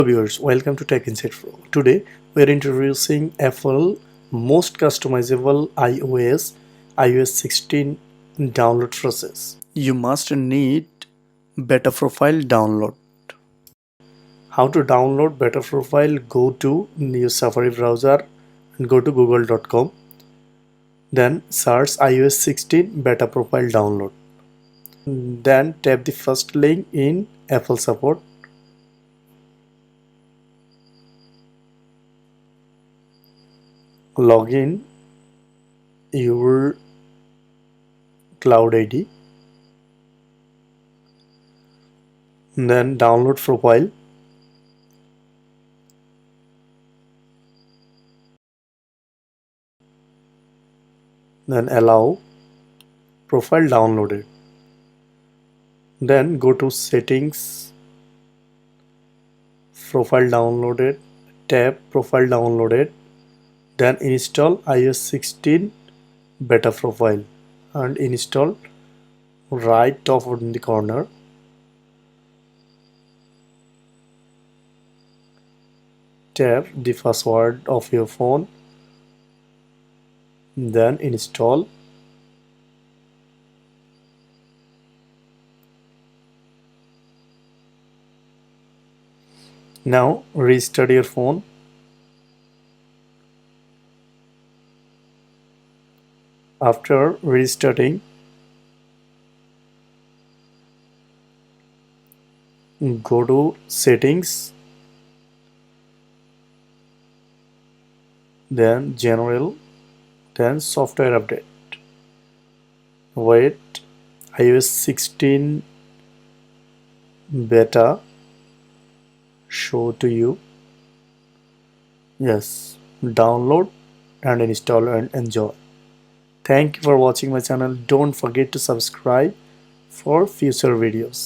Viewers, welcome to Tech Insight Pro. Today we are introducing Apple most customizable iOS 16 download process. You must need Beta Profile download. How to download Beta Profile? Go to your Safari browser and go to google.com. Then search iOS 16 Beta Profile download. Then tap the first link in Apple support. Log in your cloud ID, then download profile, then allow profile downloaded, then go to settings, profile downloaded, tap profile downloaded, then install iOS 16 beta profile and install right top in the corner. Tap the password of your phone, then install. Now restart your phone. After restarting, go to settings, then general, then software update. Wait iOS 16 beta show to you. Yes, download and install and enjoy. Thank you for watching my channel. Don't forget to subscribe for future videos.